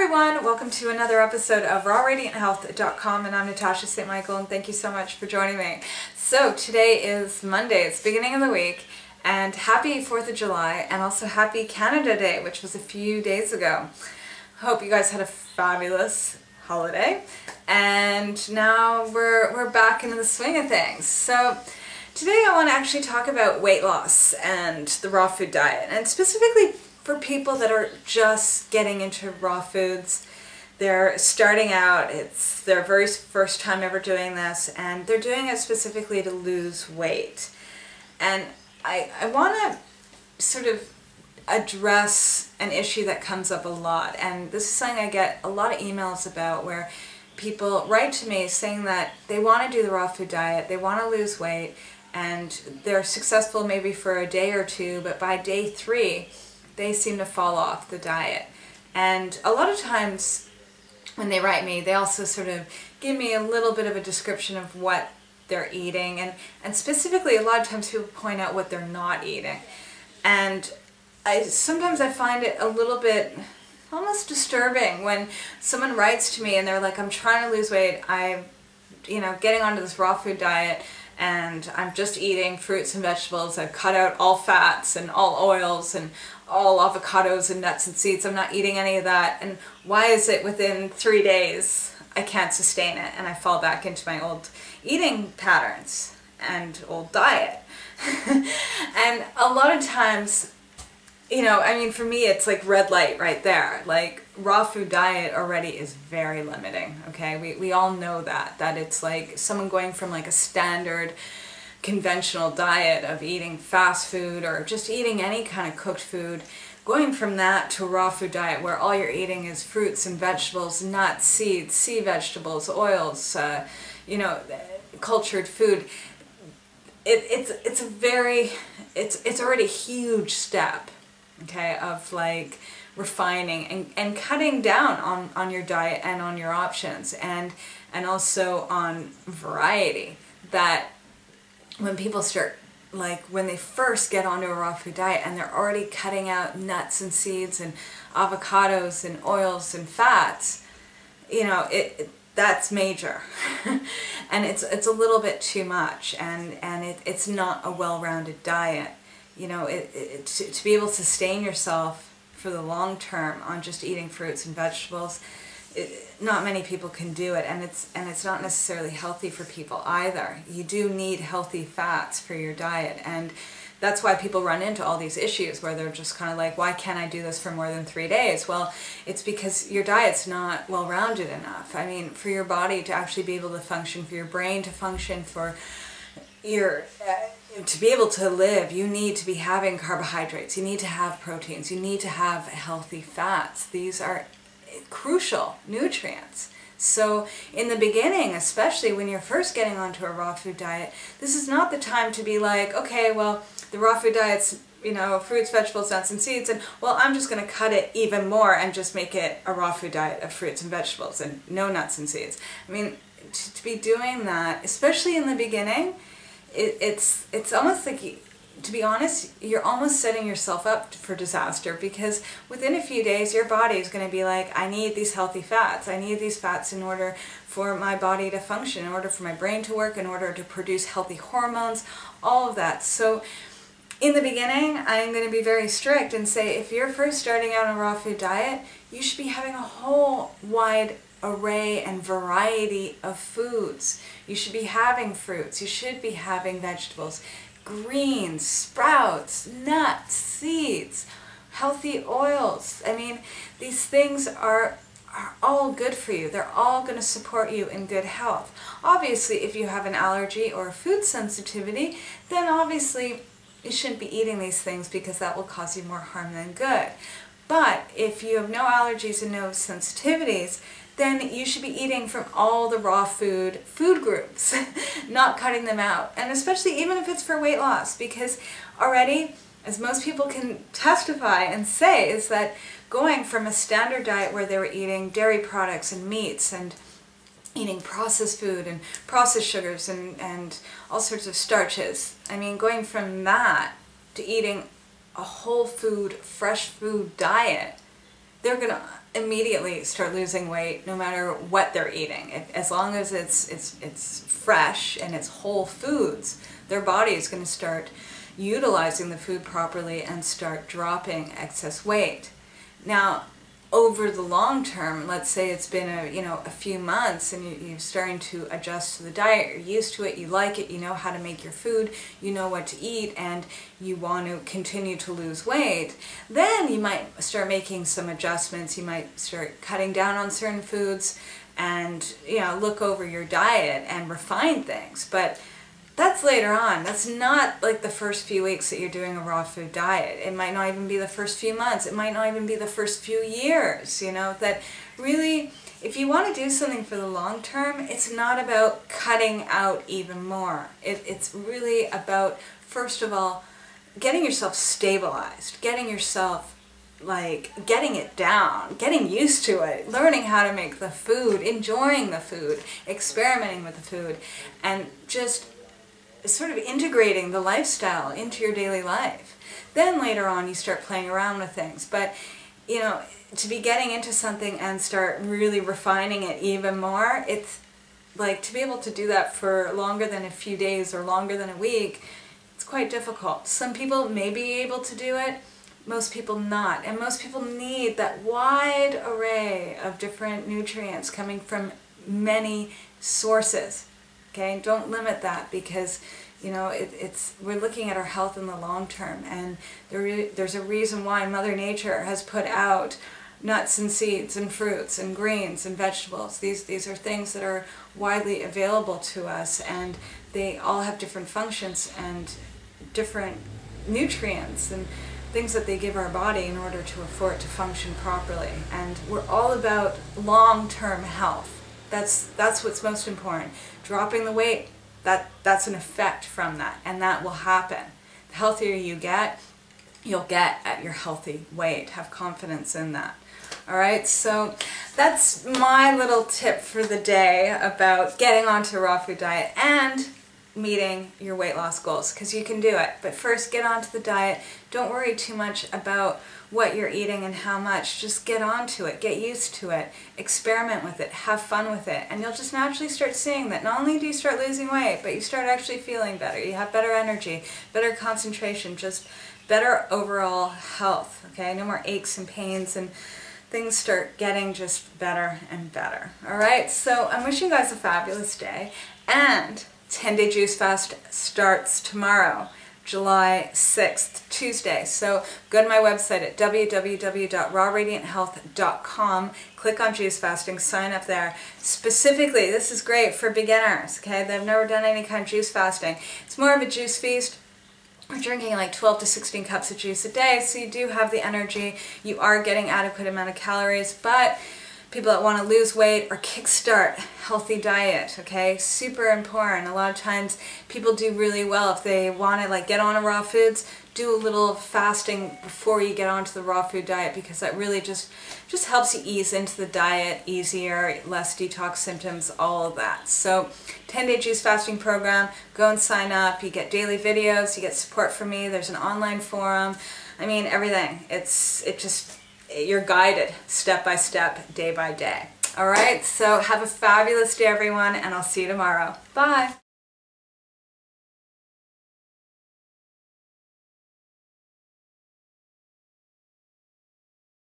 everyone, welcome to another episode of RawRadiantHealth.com, and I'm Natasha St. Michael, and thank you so much for joining me. So today is Monday, it's the beginning of the week, and happy 4th of July, and also happy Canada Day, which was a few days ago. Hope you guys had a fabulous holiday, and now we're back into the swing of things. So today I want to actually talk about weight loss and the raw food diet, and specifically for people that are just getting into raw foods. They're starting out, it's their very first time ever doing this, and they're doing it specifically to lose weight. And I want to sort of address an issue that comes up a lot, and this is something I get a lot of emails about, where people write to me saying that they want to do the raw food diet, they want to lose weight, and they're successful maybe for a day or two, but by day 3 they seem to fall off the diet. And a lot of times when they write me, they also sort of give me a little bit of a description of what they're eating, and specifically a lot of times people point out what they're not eating. And sometimes I find it a little bit almost disturbing when someone writes to me and they're like, I'm trying to lose weight, I'm getting onto this raw food diet, and I'm just eating fruits and vegetables. I've cut out all fats and all oils and all avocados and nuts and seeds. I'm not eating any of that. And why is it within 3 days I can't sustain it and I fall back into my old eating patterns and old diet? And a lot of times, for me it's like red light right there. Like, raw food diet already is very limiting, okay? We all know that it's like someone going from like a standard conventional diet of eating fast food or just eating any kind of cooked food, going from that to a raw food diet where all you're eating is fruits and vegetables, nuts, seeds, sea vegetables, oils, cultured food. It's already a huge step, okay, of like refining and cutting down on your diet and on your options, and also on variety. That when people start, like when they first get onto a raw food diet and they're already cutting out nuts and seeds and avocados and oils and fats, that's major. And it's a little bit too much, and it's not a well-rounded diet. To be able to sustain yourself for the long term on just eating fruits and vegetables, not many people can do it, and it's not necessarily healthy for people either. You do need healthy fats for your diet, and that's why people run into all these issues where they're just kind of like, why can't I do this for more than 3 days? Well, it's because your diet's not well-rounded enough. I mean, for your body to actually be able to function, for your brain to function, for your to be able to live, you need to be having carbohydrates, you need to have proteins, you need to have healthy fats. These are crucial nutrients. So in the beginning, especially when you're first getting onto a raw food diet, this is not the time to be like, okay, well, the raw food diet's, fruits, vegetables, nuts, and seeds, and well, I'm just going to cut it even more and just make it a raw food diet of fruits and vegetables and no nuts and seeds. I mean, to be doing that, especially in the beginning, it's almost like, to be honest, you're almost setting yourself up for disaster, because within a few days your body is going to be like, I need these healthy fats. I need these fats in order for my body to function, in order for my brain to work, in order to produce healthy hormones, all of that. So in the beginning, I'm going to be very strict and say, if you're first starting out on a raw food diet, you should be having a whole wide array and variety of foods. You should be having fruits, you should be having vegetables, greens, sprouts, nuts, seeds, healthy oils. I mean, these things are all good for you. They're all going to support you in good health. Obviously, if you have an allergy or a food sensitivity, then obviously you shouldn't be eating these things, because that will cause you more harm than good. But if you have no allergies and no sensitivities, then you should be eating from all the raw food groups, not cutting them out. And especially even if it's for weight loss, because already, as most people can testify and say, is that going from a standard diet where they were eating dairy products and meats and eating processed food and processed sugars and all sorts of starches, I mean, going from that to eating a whole food, fresh food diet, they're going to immediately start losing weight no matter what they're eating. As long as it's fresh and it's whole foods, their body is going to start utilizing the food properly and start dropping excess weight. Now, over the long term, let's say it's been a few months and you're starting to adjust to the diet, you're used to it, you like it, you know how to make your food, you know what to eat, and you want to continue to lose weight, then you might start making some adjustments. You might start cutting down on certain foods and look over your diet and refine things. But that's later on. That's not like the first few weeks that you're doing a raw food diet. It might not even be the first few months. It might not even be the first few years, that really, if you want to do something for the long term, it's not about cutting out even more. It's really about, first of all, getting yourself stabilized, getting yourself getting it down, getting used to it, learning how to make the food, enjoying the food, experimenting with the food, and just sort of integrating the lifestyle into your daily life. Then later on you start playing around with things. But to be getting into something and start really refining it even more, it's like to be able to do that for longer than a few days or longer than a week, it's quite difficult. Some people may be able to do it, most people not. And most people need that wide array of different nutrients coming from many sources. Okay, don't limit that, because we're looking at our health in the long term, and there's a reason why Mother Nature has put out nuts and seeds and fruits and greens and vegetables. These are things that are widely available to us, and they all have different functions and different nutrients and things that they give our body in order for it to function properly. And we're all about long-term health. That's what's most important. Dropping the weight, that's an effect from that, and that will happen. The healthier you get, you'll get at your healthy weight. Have confidence in that. Alright, so that's my little tip for the day about getting onto a raw food diet and meeting your weight loss goals, because you can do it. But first, get onto the diet. Don't worry too much about what you're eating and how much. Just get onto it, get used to it, experiment with it, have fun with it, and you'll just naturally start seeing that not only do you start losing weight, but you start actually feeling better. You have better energy, better concentration, just better overall health. Okay, no more aches and pains, and things start getting just better and better. Alright, so I'm wishing you guys a fabulous day, and 10-day juice fast starts tomorrow, July 6th, Tuesday. So go to my website at www.rawradianthealth.com, click on juice fasting, sign up there. Specifically, this is great for beginners, okay? They've never done any kind of juice fasting. It's more of a juice feast. We're drinking like 12 to 16 cups of juice a day, so you do have the energy. You are getting adequate amount of calories, but people that want to lose weight or kickstart healthy diet, okay? Super important. A lot of times people do really well if they want to get on a raw foods. Do a little fasting before you get onto the raw food diet, because that really just helps you ease into the diet easier, less detox symptoms, all of that. So 10-day juice fasting program, go and sign up. You get daily videos, you get support from me, there's an online forum. I mean, everything. You're guided step by step, day by day. Alright, so have a fabulous day everyone, and I'll see you tomorrow. Bye!